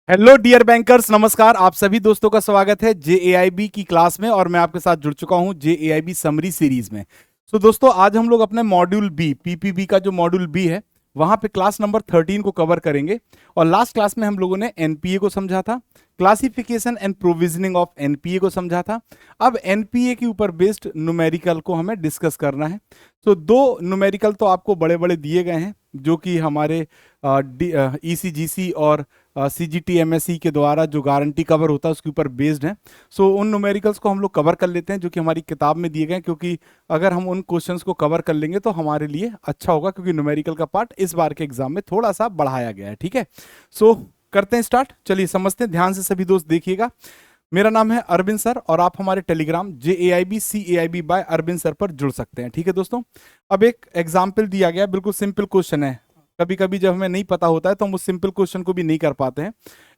Hello dear bankers, नमस्कार। आप सभी दोस्तों का स्वागत है जेएआईबी की क्लास में और मैं आपके साथ जुड़ चुका हूं जेएआईबी समरी सीरीज में। तो दोस्तों, आज हम लोग अपने मॉड्यूल बी पीपीबी का जो मॉड्यूल बी है वहां पे क्लास नंबर 13 को कवर करेंगे। और लास्ट क्लास में हम लोगों ने एनपीए को समझा था, classification and provisioning of NPA को समझा था। अब एनपीए के ऊपर बेस्ड न्यूमेरिकल को हमें डिस्कस करना है। तो दो न्यूमेरिकल तो आपको बड़े बड़े दिए गए हैं जो कि हमारे ईसीजीसी और सीजीटी एमएससी के द्वारा जो गारंटी कवर होता है उसके ऊपर बेस्ड है। सो उन न्यूमेरिकल्स को हम लोग कवर कर लेते हैं जो कि हमारी किताब में दिए गए हैं, क्योंकि अगर हम उन क्वेश्चंस को कवर कर लेंगे तो हमारे लिए अच्छा होगा, क्योंकि न्यूमेरिकल का पार्ट इस बार के एग्जाम में थोड़ा सा बढ़ाया गया है। ठीक है, सो करते हैं स्टार्ट। चलिए समझते हैं, ध्यान से सभी दोस्त देखिएगा। मेरा नाम है अरविंद सर और आप हमारे Telegram JAIB by Arvind sir पर जुड़ सकते हैं। ठीक है दोस्तों, अब एक एग्जाम्पल दिया गया है, बिल्कुल सिंपल क्वेश्चन है। कभी कभी जब हमें नहीं पता होता है तो हम उस सिंपल क्वेश्चन को भी नहीं कर पाते हैं।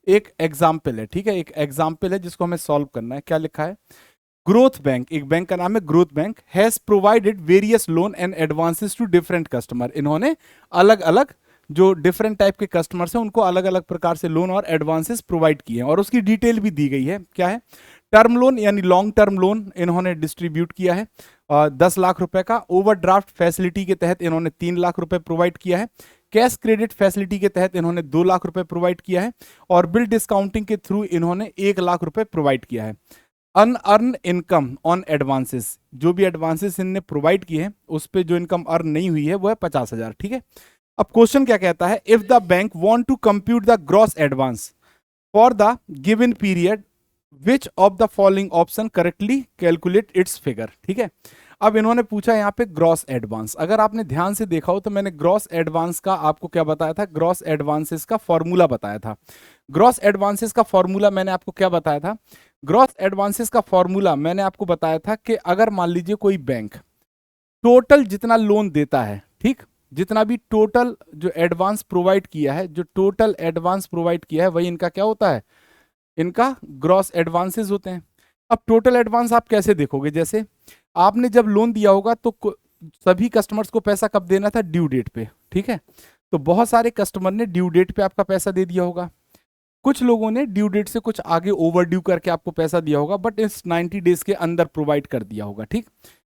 एक एग्जाम्पल है, ठीक है, एक एग्जाम्पल है जिसको हमें सॉल्व करना है। क्या लिखा है? ग्रोथ बैंक, एक बैंक का नाम है Growth Bank, has provided various loan and advances to different customer. इन्होंने अलग अलग जो डिफरेंट टाइप के कस्टमर्स हैं उनको अलग अलग प्रकार से लोन और एडवांसेस प्रोवाइड किए हैं, और उसकी डिटेल भी दी गई है। क्या है? टर्म लोन यानी लॉन्ग टर्म लोन इन्होंने डिस्ट्रीब्यूट किया है 10 लाख रुपए का। ओवरड्राफ्ट फैसिलिटी के तहत इन्होंने 3 लाख रुपए प्रोवाइड किया है। कैश क्रेडिट फैसिलिटी के तहत इन्होंने 2 लाख रुपए प्रोवाइड किया है। और बिल डिस्काउंटिंग के थ्रू इन्होंने 1 लाख रुपए प्रोवाइड किया है। अनअर्न इनकम ऑन एडवांसेस, जो भी एडवांसेस इनने प्रोवाइड किए हैं उस पर जो इनकम अर्न नहीं हुई है वो है 50,000। ठीक है, अब क्वेश्चन क्या कहता है? If the bank want to compute the gross advance for the given period which of the following option correctly calculate its figure. ठीक है, अब इन्होंने पूछा यहाँ पे ग्रॉस एडवांस। अगर आपने ध्यान से देखा हो तो मैंने ग्रॉस एडवांस का आपको क्या बताया था? ग्रॉस एडवांसेस का फॉर्मूला बताया था। ग्रॉस एडवांसेस का फॉर्मूला मैंने आपको क्या बताया था? ग्रॉस एडवांसेस का फॉर्मूला मैंने आपको बताया था कि अगर मान लीजिए कोई बैंक टोटल जितना लोन देता है, ठीक, जितना भी टोटल जो एडवांस प्रोवाइड किया है, जो टोटल एडवांस प्रोवाइड किया है वही इनका क्या होता है? इनका ग्रॉस एडवांसेस होते हैं। अब टोटल एडवांस आप कैसे देखोगे? जैसे आपने जब लोन दिया होगा तो सभी कस्टमर्स को पैसा कब देना था? ड्यू डेट पे। ठीक है, तो बहुत सारे कस्टमर ने ड्यू डेट पे आपका पैसा दे दिया होगा। कुछ लोगों ने ड्यू डेट से कुछ आगे ओवर ड्यू करके आपको पैसा दिया होगा, बट इस 90 डेज के अंदर प्रोवाइड कर दिया होगा। ठीक,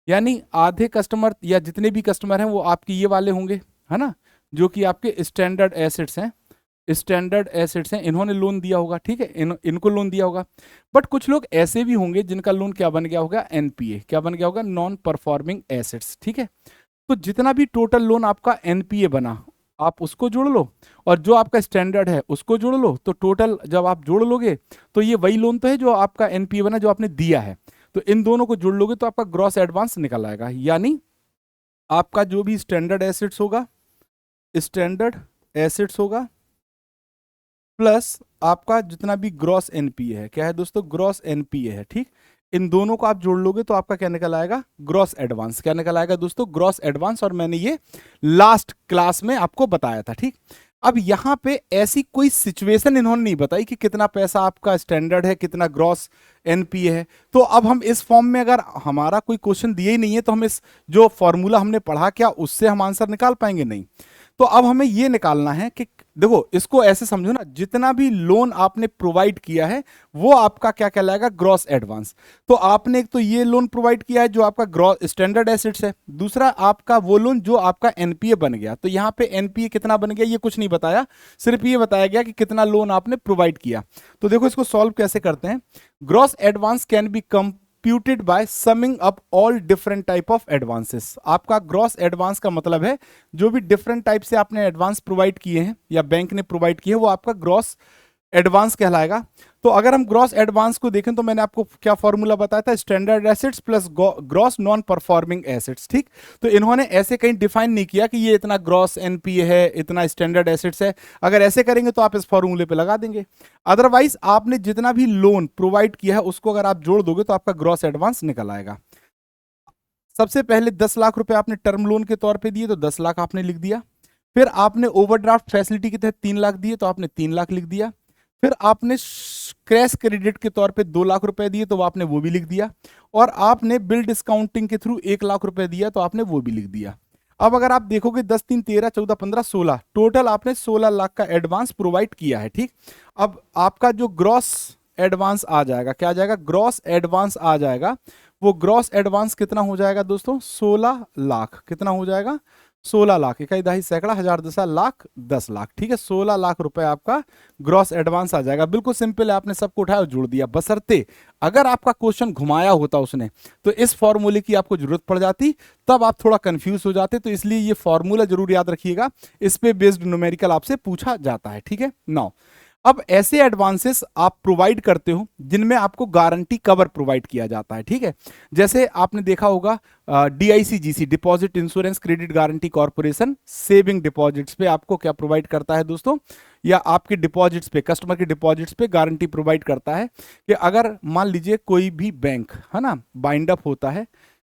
यानी आधे कस्टमर या जितने भी कस्टमर हैं वो आपके ये वाले होंगे, है ना, जो कि आपके स्टैंडर्ड एसेट्स हैं। स्टैंडर्ड एसेट्स हैं, इन्होंने लोन दिया होगा। ठीक है, इनको लोन दिया होगा। बट कुछ लोग ऐसे भी होंगे जिनका लोन क्या बन गया होगा? एनपीए। क्या बन गया होगा? Non performing assets. ठीक है, तो जितना भी टोटल लोन आपका एनपीए बना आप उसको जोड़ लो, और जो आपका स्टैंडर्ड है उसको जोड़ लो, तो टोटल जब आप जोड़ लोगे तो ये वही लोन तो है जो आपका एनपीए बना, जो आपने दिया है। तो इन दोनों को जोड़ लोगे तो आपका ग्रॉस एडवांस निकल आएगा। यानी आपका जो भी स्टैंडर्ड एसेट्स होगा, स्टैंडर्ड एसेट्स होगा, प्लस आपका जितना भी ग्रॉस एनपीए है। क्या है दोस्तों? ग्रॉस एनपीए है। ठीक, इन दोनों को आप जोड़ लोगे तो आपका क्या निकल आएगा? Gross advance. क्या निकल आएगा दोस्तों? Gross advance. और मैंने ये लास्ट क्लास में आपको बताया था। ठीक, अब यहां पे ऐसी कोई सिचुएशन इन्होंने नहीं बताई कि कितना पैसा आपका स्टैंडर्ड है, कितना ग्रॉस एनपीए है। तो अब हम इस फॉर्म में, अगर हमारा कोई क्वेश्चन दिए ही नहीं है तो हम इस जो फॉर्मूला हमने पढ़ा क्या उससे हम आंसर निकाल पाएंगे? नहीं। तो अब हमें ये निकालना है कि देखो, इसको ऐसे समझो ना, जितना भी लोन आपने प्रोवाइड किया है वो आपका क्या कहलाएगा? Gross advance. तो आपने एक तो ये लोन प्रोवाइड किया है जो आपका ग्रॉस स्टैंडर्ड एसेट्स है, दूसरा आपका वो लोन जो आपका एनपीए बन गया। तो यहां पे एनपीए कितना बन गया ये कुछ नहीं बताया, सिर्फ ये बताया गया कि कितना लोन आपने प्रोवाइड किया। तो देखो इसको सॉल्व कैसे करते हैं। Gross advance can be computed by summing up all different type of advances. आपका ग्रॉस एडवांस का मतलब है जो भी डिफरेंट टाइप से आपने एडवांस प्रोवाइड किए हैं या बैंक ने प्रोवाइड किए हैं वो आपका ग्रॉस एडवांस कहलाएगा। तो अगर हम ग्रॉस एडवांस को देखें तो मैंने आपको क्या फॉर्मूला बताया था? Standard assets plus gross non performing assets. ठीक, तो इन्होंने ऐसे कहीं डिफाइन नहीं किया कि ये इतना ग्रॉस एनपीए है, इतना स्टैंडर्ड एसेट्स है। अगर ऐसे करेंगे तो आप इस फॉर्मूले पे लगा देंगे। अदरवाइज आपने जितना भी लोन प्रोवाइड किया है उसको अगर आप जोड़ दोगे तो आपका ग्रॉस एडवांस निकल आएगा। सबसे पहले 10 लाख रुपए आपने टर्म लोन के तौर पे दिए तो 10 लाख आपने लिख दिया। फिर आपने ओवरड्राफ्ट फैसिलिटी के तहत 3 लाख दिए तो आपने 3 लाख लिख दिया। फिर आपने कैश क्रेडिट के तौर पे 2 लाख रुपए दिए तो आपने वो भी लिख दिया। और आपने बिल डिस्काउंटिंग के थ्रू 1 लाख रुपए दिया तो आपने वो भी लिख दिया। अब अगर आप देखोगे 10, 3, 13, 14, 15, 16, टोटल आपने 16 लाख का एडवांस प्रोवाइड किया है, ठीक। अब आपका जो ग्रॉस एडवांस आ जाएगा, क्या आ जाएगा, ग्रॉस एडवांस आ जाएगा। वो ग्रॉस एडवांस कितना हो जाएगा दोस्तों, 16 लाख। कितना हो जाएगा, 16 लाख, इकाई दहाई सैकड़ा हजार दशा लाख 10 लाख, ठीक है। 16 लाख रुपए आपका ग्रॉस एडवांस आ जाएगा। बिल्कुल सिंपल है, आपने सबको उठाया और जोड़ दिया। बशर्ते अगर आपका क्वेश्चन घुमाया होता उसने, तो इस फॉर्मूले की आपको जरूरत पड़ जाती, तब आप थोड़ा कंफ्यूज हो जाते। तो इसलिए ये फॉर्मूला जरूर याद रखिएगा, इस पे बेस्ड न्यूमेरिकल आपसे पूछा जाता है, ठीक है। नाउ अब ऐसे एडवांसेस आप प्रोवाइड करते हो जिनमें आपको गारंटी कवर प्रोवाइड किया जाता है, ठीक है। जैसे आपने देखा होगा DICGC, deposit insurance credit guarantee corporation, saving deposits पे आपको क्या प्रोवाइड करता है दोस्तों, या आपके डिपॉजिट्स पे, कस्टमर के डिपॉजिट्स पे गारंटी प्रोवाइड करता है कि अगर मान लीजिए कोई भी बैंक है ना बाइंड अप होता है,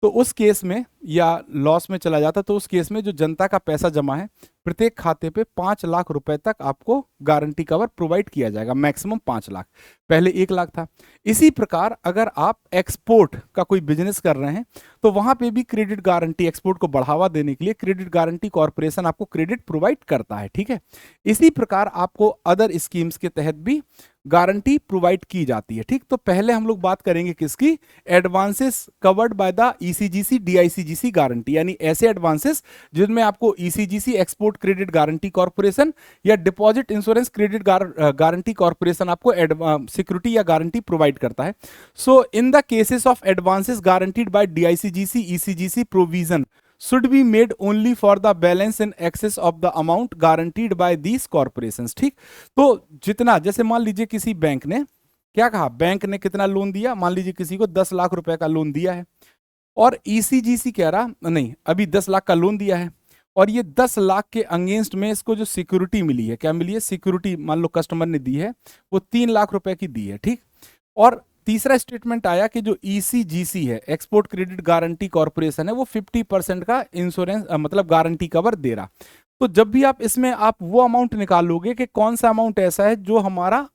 तो उस केस में या लॉस में चला जाता, तो उस केस में जो जनता का पैसा जमा है प्रत्येक खाते पे 5 लाख रुपए तक आपको गारंटी कवर प्रोवाइड किया जाएगा, मैक्सिमम 5 लाख। पहले 1 लाख था। इसी प्रकार अगर आप एक्सपोर्ट का कोई बिजनेस कर रहे हैं, तो वहां पे भी क्रेडिट गारंटी, एक्सपोर्ट को बढ़ावा देने के लिए क्रेडिट गारंटी कॉर्पोरेशन आपको क्रेडिट प्रोवाइड करता है, ठीक है। इसी प्रकार आपको अदर स्कीम्स के तहत भी गारंटी प्रोवाइड की जाती है, ठीक। तो पहले हम लोग बात करेंगे किसकी, advances covered by the ECGC DICGC guarantee, यानी ऐसे एडवांसेस जिनमें आपको ECGC export credit guarantee corporation या deposit insurance credit guarantee corporation आपको सिक्योरिटी या गारंटी प्रोवाइड करता है। So in the cases of advances guaranteed by DICGC ECGC provision should be made only for the balance in excess of the amount guaranteed by these corporations, ठीक। तो जितना, जैसे मान लीजिए किसी बैंक ने क्या कहा, बैंक ने कितना लोन दिया, मान लीजिए किसी को 10 लाख रुपए का लोन दिया है, और ECGC कह रहा नहीं अभी 10 लाख का लोन दिया है, और ये 10 लाख के अगेंस्ट में इसको जो सिक्योरिटी मिली है, क्या मिली है, सिक्योरिटी मान लो कस्टमर ने दी है, वो 3 लाख रुपए की दी है, ठीक। और तीसरा स्टेटमेंट आया कि जो ECGC है, एक्सपोर्ट क्रेडिट गारंटी कॉर्पोरेशन है, वो 50% का इंश्योरेंस मतलब गारंटी कवर दे रहा। तो जब भी आप इसमें आप वो अमाउंट निकालोगे कि कौन सा अमाउंट ऐसा है जो हमारा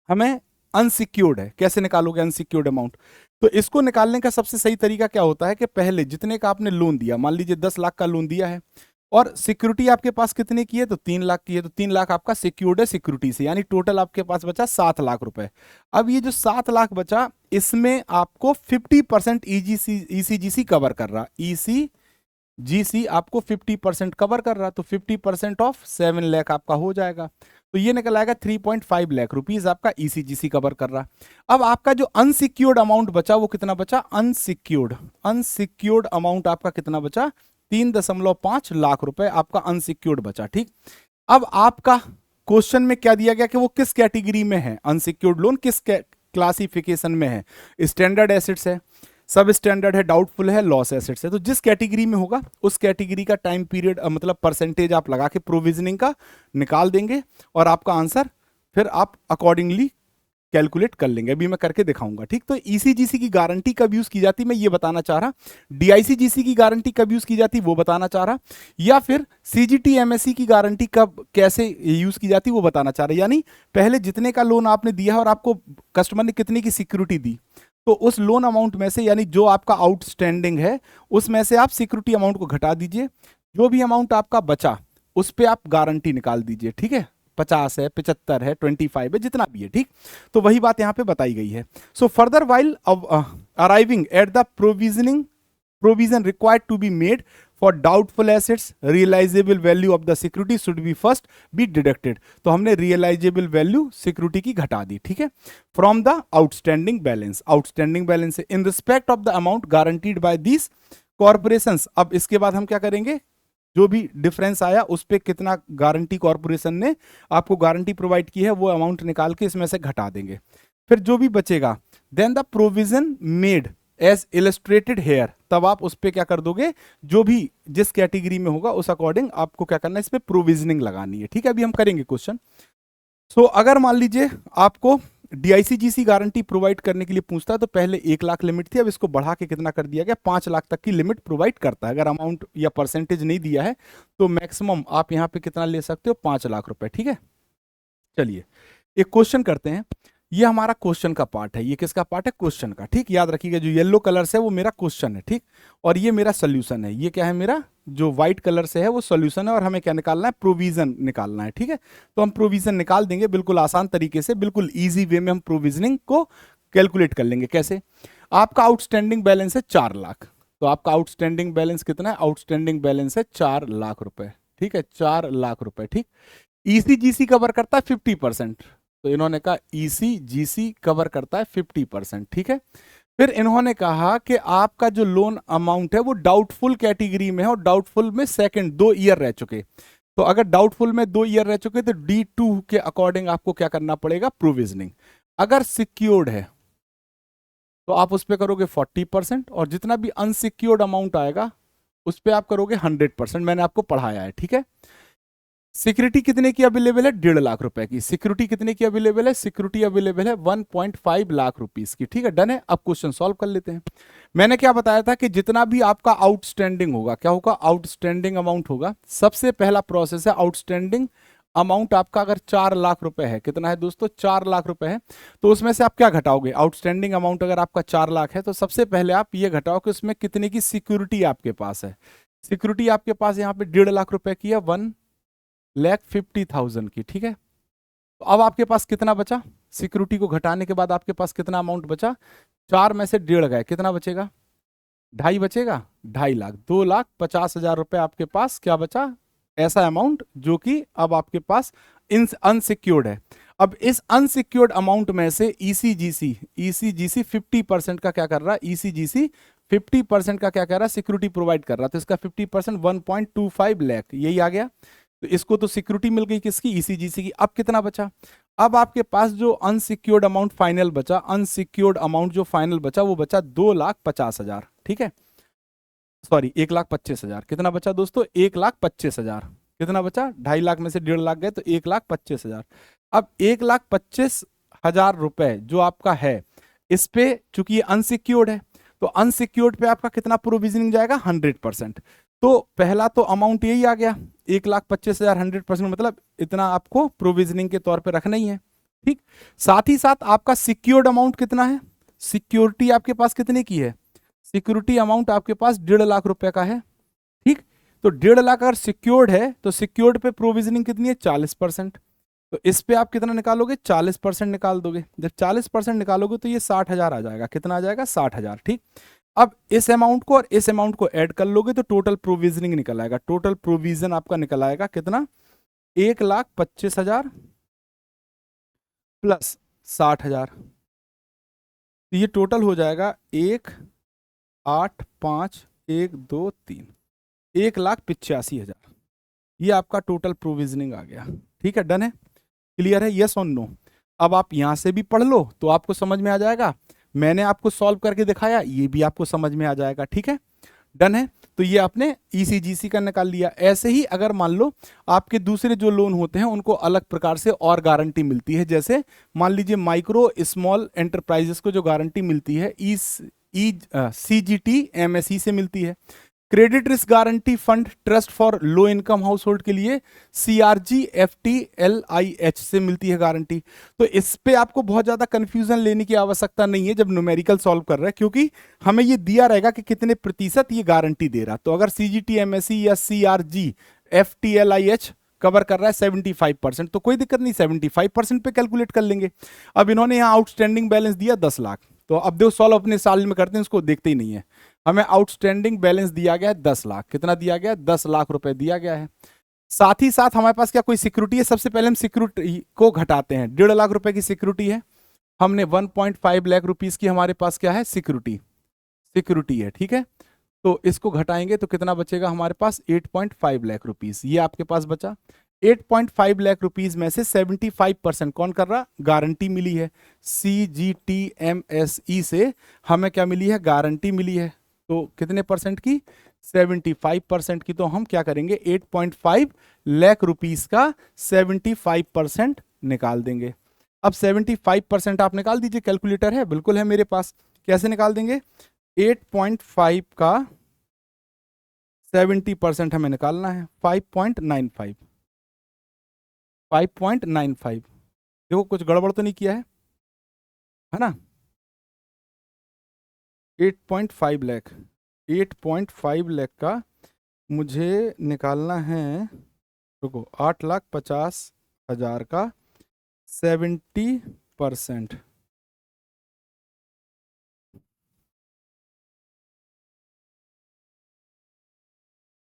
हमें अनसिक्योर्ड है, कैसे निकालोगे अनसिक्योर्ड अमाउंट। तो इसको निकालने का सबसे सही तरीका क्या होता है कि पहले जितने का आपने लोन दिया, मान लीजिए 10 लाख का लोन दिया है, और सिक्योरिटी आपके पास कितने की है, तो 3 लाख की है, तो 3 लाख आपका सिक्योर्ड है सिक्योरिटी से, यानी टोटल आपके पास बचा 7 लाख रुपए। अब ये जो 7 लाख बचा, इसमें आपको 50% ECGC कवर कर रहा, ECGC आपको 50% कवर कर रहा, तो 50% ऑफ 7 लाख आपका हो जाएगा, तो ये निकल आएगा 3.5 लाख रुपीज आपका ECGC कवर कर रहा। अब आपका जो अनसिक्योर्ड अमाउंट बचा वो कितना बचा, अनसिक्योर्ड अमाउंट आपका कितना बचा, 3.5 लाख रुपए आपका अनसिक्योर्ड बचा, ठीक। अब आपका क्वेश्चन में क्या दिया गया कि वो किस कैटेगरी में है, अनसिक्योर्ड लोन किस क्लासिफिकेशन में है, स्टैंडर्ड एसेट्स है, सब स्टैंडर्ड है, डाउटफुल है, लॉस एसेट्स है। तो जिस कैटेगरी में होगा उस कैटेगरी का टाइम पीरियड मतलब परसेंटेज आप लगा के प्रोविजनिंग का निकाल देंगे, और आपका आंसर फिर आप अकॉर्डिंगली कैलकुलेट कर लेंगे। अभी मैं करके दिखाऊंगा, ठीक। तो ECGC की गारंटी कब यूज की जाती, मैं ये बताना चाह रहा, DICGC की गारंटी कब यूज की जाती वो बताना चाह रहा, या फिर CGT MSE की गारंटी कब कैसे यूज की जाती वो बताना चाह रहा। यानी पहले जितने का लोन आपने दिया है और आपको कस्टमर ने कितने की सिक्योरिटी दी, तो उस लोन अमाउंट में से, यानी जो आपका आउटस्टैंडिंग है उसमें से आप सिक्योरिटी अमाउंट को घटा दीजिए, जो भी अमाउंट आपका बचा उस पर आप गारंटी निकाल दीजिए, ठीक है। 50 है, 75 है, 25 है, जितना भी है, ठीक। तो वही बात यहां पे बताई गई है। So further while arriving at the provision required to be made for doubtful assets, realisable value of the security should be first be deducted. तो हमने रियलाइजेबल वैल्यू सिक्योरिटी की घटा दी, ठीक है, from the outstanding balance. Outstanding balance in respect of the amount guaranteed bye these corporations. अब इसके बाद हम क्या करेंगे, जो भी डिफरेंस आया उस पे कितना गारंटी कॉर्पोरेशन ने आपको गारंटी प्रोवाइड की है वो अमाउंट निकाल के इसमें से घटा देंगे। फिर जो भी बचेगा, then the provision made as illustrated here, तब आप उस पे क्या कर दोगे, जो भी जिस कैटेगरी में होगा उस अकॉर्डिंग आपको क्या करना है, इस पे प्रोविजनिंग लगानी है, ठीक है। अभी हम करेंगे क्वेश्चन। सो अगर मान लीजिए आपको DICGC गारंटी प्रोवाइड करने के लिए पूछता है, तो पहले 1 लाख लिमिट थी, अब इसको बढ़ा के कितना कर दिया गया, 5 लाख तक की लिमिट प्रोवाइड करता है। अगर अमाउंट या परसेंटेज नहीं दिया है तो मैक्सिमम आप यहां पे कितना ले सकते हो, 5 लाख रुपए, ठीक है। चलिए एक क्वेश्चन करते हैं। ये हमारा क्वेश्चन का पार्ट है, ये किसका पार्ट है, क्वेश्चन का, ठीक। याद रखिएगा जो येलो कलर से है वो मेरा क्वेश्चन है, ठीक, और ये मेरा सोल्यूशन है, ये क्या है, मेरा जो व्हाइट कलर से है वो सॉल्यूशन है, और हमें क्या निकालना है, प्रोविजन निकालना है। ठीक है, तो हम प्रोविजन निकाल देंगे बिल्कुल आसान तरीके से, बिल्कुल इजी वे में हम प्रोविजनिंग को कैलकुलेट कर लेंगे। कैसे? आपका आउटस्टैंडिंग बैलेंस है 4 लाख, तो आपका आउटस्टैंडिंग बैलेंस कितना है? आउटस्टैंडिंग बैलेंस है 4 लाख रुपए। ठीक है, 4 लाख रुपए। ठीक, ईसीजीसी कवर करता है 50%, तो इन्होंने कहा ईसीजीसी कवर करता है 50%। ठीक है, फिर इन्होंने कहा कि आपका जो लोन अमाउंट है वो डाउटफुल कैटेगरी में है, और डाउटफुल में सेकंड 2 ईयर रह चुके, तो अगर डाउटफुल में 2 ईयर रह चुके तो D2 के अकॉर्डिंग आपको क्या करना पड़ेगा? प्रोविजनिंग। अगर सिक्योर्ड है तो आप उस पर करोगे 40%, और जितना भी अनसिक्योर्ड अमाउंट आएगा उस पर आप करोगे 100%। मैंने आपको पढ़ाया है। ठीक है, सिक्योरिटी कितने की अवेलेबल है? 1.5 लाख रुपए की। सिक्योरिटी कितने की अवेलेबल है? सिक्योरिटी अवेलेबल है 1.5 लाख रुपीस की। ठीक है, डन है। अब क्वेश्चन सॉल्व कर लेते हैं। मैंने क्या बताया था कि जितना भी आपका आउटस्टैंडिंग होगा, क्या होगा? आउटस्टैंडिंग अमाउंट होगा। सबसे पहला प्रोसेस है आउटस्टैंडिंग अमाउंट आपका अगर 4 लाख रुपए है, कितना है दोस्तों? 4 लाख रुपए है, तो उसमें से आप क्या घटाओगे? आउटस्टैंडिंग अमाउंट अगर आपका 4 लाख है तो सबसे पहले आप ये घटाओ कि उसमें कितने की सिक्योरिटी आपके पास है। सिक्योरिटी आपके पास यहाँ पे 1.5 लाख रुपए की है, 1,50,000 की। ठीक है, तो अब आपके पास कितना बचा? सिक्योरिटी को घटाने के बाद आपके पास कितना अमाउंट बचा? 4 में से 1.5 गए, कितना बचेगा? 2.5 बचेगा। 2.5 लाख, 2,50,000 रुपए आपके पास क्या बचा? ऐसा अमाउंट जो कि अब आपके पास इन अनसिक्योर्ड है। अब इस अनसिक्योर्ड अमाउंट में से ईसीजीसी 50% का क्या कर रहा है? ईसीजीसी 50% का क्या कर रहा है? सिक्योरिटी प्रोवाइड कर रहा है, तो इसका 50% 1.25 लाख, यही आ गया। तो इसको तो सिक्योरिटी मिल गई किसकी? ईसीजीसी की। अब कितना बचा? अब आपके पास जो अनसिक्योर्ड अमाउंट फाइनल बचा, अनसिक्योर्ड अमाउंट जो फाइनल बचा वो बचा 2,50,000। ठीक है, सॉरी 1,25,000। कितना बचा दोस्तों? 1,25,000। कितना बचा? 2.5 लाख में से 1.5 लाख गए तो 1,25,000। अब 1,25,000 रुपए जो आपका है, इस पे चूंकि ये अनसिक्योर्ड है, तो अनसिक्योर्ड पे आपका कितना प्रोविजनिंग जाएगा? 100%। तो पहला तो अमाउंट यही आ गया 1,25,000, 100% मतलब इतना आपको प्रोविजनिंग के तौर पे रखना ही है। ठीक, साथ ही साथ आपका सिक्योर्ड अमाउंट कितना है? सिक्योरिटी आपके पास कितने की है? सिक्योरिटी अमाउंट आपके पास 1.5 लाख रुपए का है। ठीक, तो 1.5 लाख अगर सिक्योर्ड है तो सिक्योर्ड पे प्रोविजनिंग कितनी है? 40%। तो इस पे आप कितना निकालोगे? 40% निकाल दोगे। जब 40% निकालोगे तो ये 60,000 आ जाएगा। कितना आ जाएगा? 60,000। ठीक, अब इस अमाउंट को और इस अमाउंट को ऐड कर लोगे तो टोटल प्रोविजनिंग निकल आएगा। टोटल प्रोविजन आपका निकल आएगा कितना? 1,25,000 प्लस 60,000, तो ये टोटल हो जाएगा 1,8,5,1,2,3, 1,85,000। ये आपका टोटल प्रोविजनिंग आ गया। ठीक है, डन है, क्लियर है? यस और नो? अब आप यहां से भी पढ़ लो तो आपको समझ में आ जाएगा। मैंने आपको सॉल्व करके दिखाया, ये भी आपको समझ में आ जाएगा। ठीक है, डन है। तो ये आपने ईसीजीसी का निकाल लिया। ऐसे ही अगर मान लो आपके दूसरे जो लोन होते हैं उनको अलग प्रकार से और गारंटी मिलती है, जैसे मान लीजिए माइक्रो स्मॉल एंटरप्राइजेस को जो गारंटी मिलती है CGT MSE से मिलती है। Credit risk guarantee fund trust for low income house hold के लिए CRG-FT-LIH से मिलती है गारंटी। तो इस पे आपको बहुत ज्यादा कंफ्यूजन लेने की आवश्यकता नहीं है जब न्यूमेरिकल सॉल्व कर रहे हैं, क्योंकि हमें ये दिया रहेगा कि कितने प्रतिशत ये गारंटी दे रहा। तो अगर CGT MSE या CRG-FT-LIH कवर कर रहा है 75%, तो कोई दिक्कत नहीं, 75% पे कैलकुलेट कर लेंगे। अब इन्होंने यहाँ आउटस्टैंडिंग बैलेंस दिया 10 लाख, तो अब देखो सॉल्व अपने साल में करते हैं, इसको देखते ही नहीं है। हमें आउटस्टैंडिंग बैलेंस दिया गया है 10 लाख। कितना दिया गया है? 10 लाख रुपए दिया गया है। साथ ही साथ हमारे पास क्या कोई सिक्योरिटी है? सबसे पहले हम सिक्योरिटी को घटाते हैं। 1.5 लाख रुपए की सिक्योरिटी है, हमने 1.5 लाख रुपीस की हमारे पास क्या है? सिक्योरिटी है। ठीक है, तो इसको घटाएंगे तो कितना बचेगा हमारे पास? 8.5 लाख रुपीस, ये आपके पास बचा। 8.5 लाख रुपीस में से 75% कौन कर रहा? गारंटी मिली है। CGT MSE से हमें क्या मिली है? गारंटी मिली है। तो कितने परसेंट की? 75% की। तो हम क्या करेंगे? 8.5 लाख रुपीस का 75% निकाल देंगे। अब 75% आप निकाल दीजिए, कैलकुलेटर है, बिल्कुल है मेरे पास। कैसे निकाल देंगे? 8.5 का 70% हमें निकालना है 5.95। 5.95, देखो कुछ गड़बड़ तो नहीं किया है ना? 8.5 लाख, 8.5 लाख का मुझे निकालना है, रुको, 8,50,000 का 70%।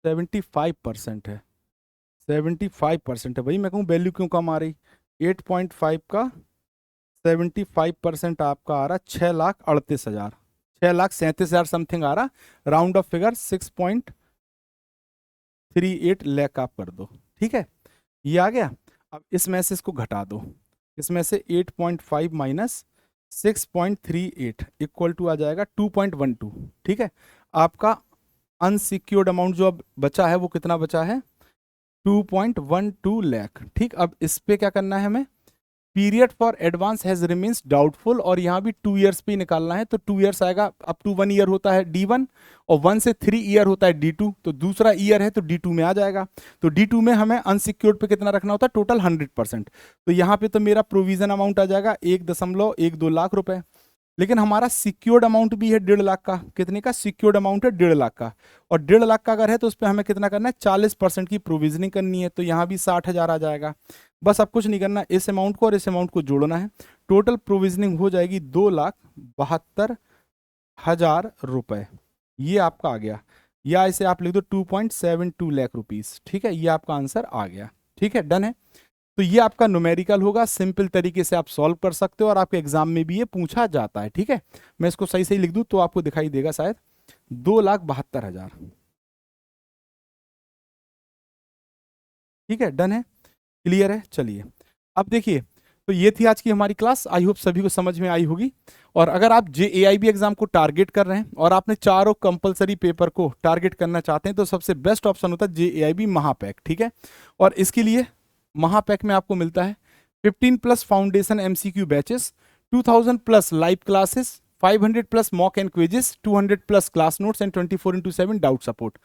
75% है, 75% है भाई। मैं कहूँ वैल्यू क्यों कम आ रही? 8.5 का 75% आपका आ रहा 6,38,000, 6,37,000 समथिंग आ रहा। राउंड ऑफ फिगर 6.38 लाख आप कर दो, ठीक है, ये आ गया। अब इसमें से इसको घटा दो, इसमें से 8.5 माइनस 6.38 इक्वल टू आ जाएगा 2.12, ठीक है। आपका अनसिक्योर्ड अमाउंट जो अब बचा है वो कितना बचा है? 2.12 लाख, ठीक। अब इस पे क्या करना है हमें? Period for advance has remains doubtful, और यहाँ भी 2 ईयर्स पे ही निकालना है, तो 2 ईयर्स आएगा। अप टू 1 ईयर होता है D1, और 1 से 3 ईयर होता है D2, तो दूसरा ईयर है तो D2 में आ जाएगा। तो D2 में हमें अनसिक्योर्ड पे कितना रखना होता है? टोटल 100%। तो यहाँ पे तो मेरा प्रोविजन अमाउंट आ जाएगा 1.12 लाख रुपए। लेकिन हमारा सिक्योर्ड अमाउंट भी है 1.5 लाख का। कितने का सिक्योर्ड अमाउंट है? 1.5 लाख का। और 1.5 लाख का अगर है तो उस पर हमें कितना करना है? 40% की प्रोविजनिंग करनी है, तो यहाँ भी 60,000 आ जाएगा। बस अब कुछ नहीं करना, इस अमाउंट को और इस अमाउंट को जोड़ना है। टोटल प्रोविजनिंग हो जाएगी 2,72,000 रुपए। ये आपका आ गया, या इसे आप लिख दो 2.72 लाख रुपीस, ठीक है। ये आपका आंसर आ गया, ठीक है, डन है। तो ये आपका न्यूमेरिकल होगा, सिंपल तरीके से आप सॉल्व कर सकते हो, और आपके एग्जाम में भी ये पूछा जाता है, ठीक है। मैं इसको सही सही लिख दूं तो आपको दिखाई देगा शायद, 2,72,000, ठीक है, डन है, क्लियर है। चलिए अब देखिए, तो ये थी आज की हमारी क्लास। आई होप सभी को समझ में आई होगी। और अगर आप JAIB एग्जाम को टारगेट कर रहे हैं और आपने चारों कंपलसरी पेपर को टारगेट करना चाहते हैं, तो सबसे बेस्ट ऑप्शन होता है JAIB महापैक, ठीक है। और इसके लिए महापैक में आपको मिलता है 15 plus foundation MCQ batches, 2000 plus live classes, 500 plus mock and quizzes, 200 plus class notes and 24/7 doubt support.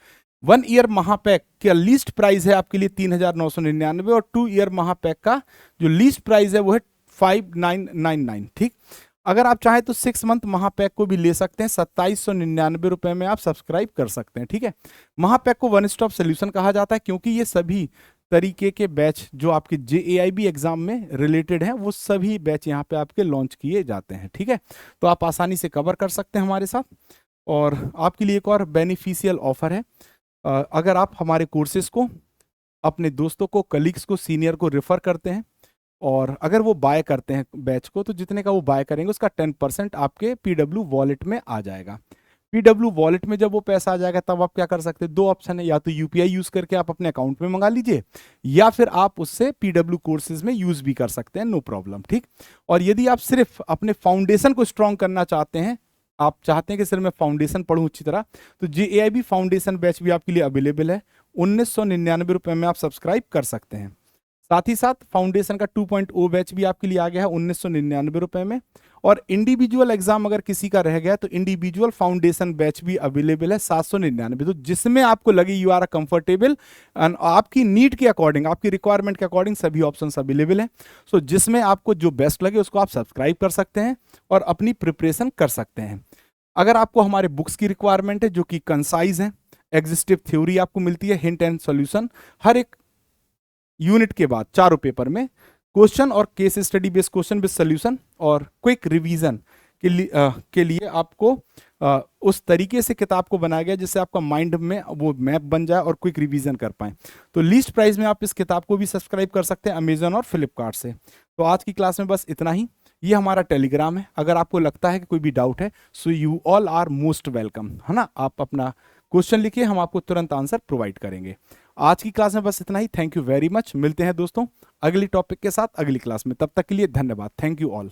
1 year महापैक का लीस्ट प्राइस है आपके लिए 3,999, और 2 ईयर महापैक का जो लीस्ट प्राइस है वो है 5,999, ठीक। अगर आप चाहें तो 6 मंथ महापैक को भी ले सकते हैं, 2,799 रुपए में आप सब्सक्राइब कर सकते हैं, ठीक है। महापैक को वन स्टॉप सोल्यूशन कहा जाता है, क्योंकि ये सभी तरीके के बैच जो आपके JAIB एग्जाम में रिलेटेड हैं, वो सभी बैच यहाँ पे आपके लॉन्च किए जाते हैं, ठीक है। तो आप आसानी से कवर कर सकते हैं हमारे साथ। और आपके लिए एक और बेनिफिशियल ऑफर है, अगर आप हमारे कोर्सेज को अपने दोस्तों को, कलीग्स को, सीनियर को रेफर करते हैं, और अगर वो बाय करते हैं बैच को, तो जितने का वो बाय करेंगे उसका 10% आपके PW वॉलेट में आ जाएगा। PW वॉलेट में जब वो पैसा आ जाएगा, तब आप क्या कर सकते हैं? 2 ऑप्शन है, या तो UPI यूज करके आप अपने अकाउंट में मंगा लीजिए, या फिर आप उससे PW कोर्सेज में यूज भी कर सकते हैं, नो प्रॉब्लम, ठीक। और यदि आप सिर्फ अपने फाउंडेशन को स्ट्रॉन्ग करना चाहते हैं, आप चाहते हैं कि सिर्फ मैं फाउंडेशन पढ़ूं अच्छी तरह, तो JAIB फाउंडेशन बैच भी आपके लिए अवेलेबल है। 1,999 रुपए में आप सब्सक्राइब कर सकते हैं। साथ ही साथ फाउंडेशन का 2.0 बैच भी आपके लिए आ गया है 1,999 रुपए में। और इंडिविजुअल एग्जाम अगर किसी का रह गया, तो इंडिविजुअल फाउंडेशन बैच भी अवेलेबल है 799, तो जिसमें आपको लगे यू आर कंफर्टेबल, एंड आपकी नीड के अकॉर्डिंग, आपकी रिक्वायरमेंट के अकॉर्डिंग सभी ऑप्शंस अवेलेबल हैं। सो जिसमें आपको जो बेस्ट लगे उसको आप सब्सक्राइब कर सकते हैं और अपनी प्रिपरेशन कर सकते हैं। अगर आपको हमारे बुक्स की रिक्वायरमेंट है जो कि कंसाइज है, एग्जिस्टिव थ्योरी आपको मिलती है, हिंट एंड सॉल्यूशन, हर एक यूनिट के बाद चारों पेपर में क्वेश्चन और case study based question with solution, और क्विक रिवीजन के लिए आपको उस तरीके से किताब को बनाया गया जिससे आपका माइंड में वो मैप बन जाए और क्विक रिवीजन कर पाए। तो लीस्ट प्राइस में आप इस किताब को भी सब्सक्राइब कर सकते हैं अमेजन और फ्लिपकार्ट से। तो आज की क्लास में बस इतना ही। ये हमारा टेलीग्राम है, अगर आपको लगता है कि कोई भी डाउट है, so you all are most welcome, है ना। आप अपना क्वेश्चन लिखिए, हम आपको तुरंत आंसर प्रोवाइड करेंगे। आज की क्लास में बस इतना ही। Thank you very much. मिलते हैं दोस्तों अगली टॉपिक के साथ अगली क्लास में। तब तक के लिए धन्यवाद। Thank you all.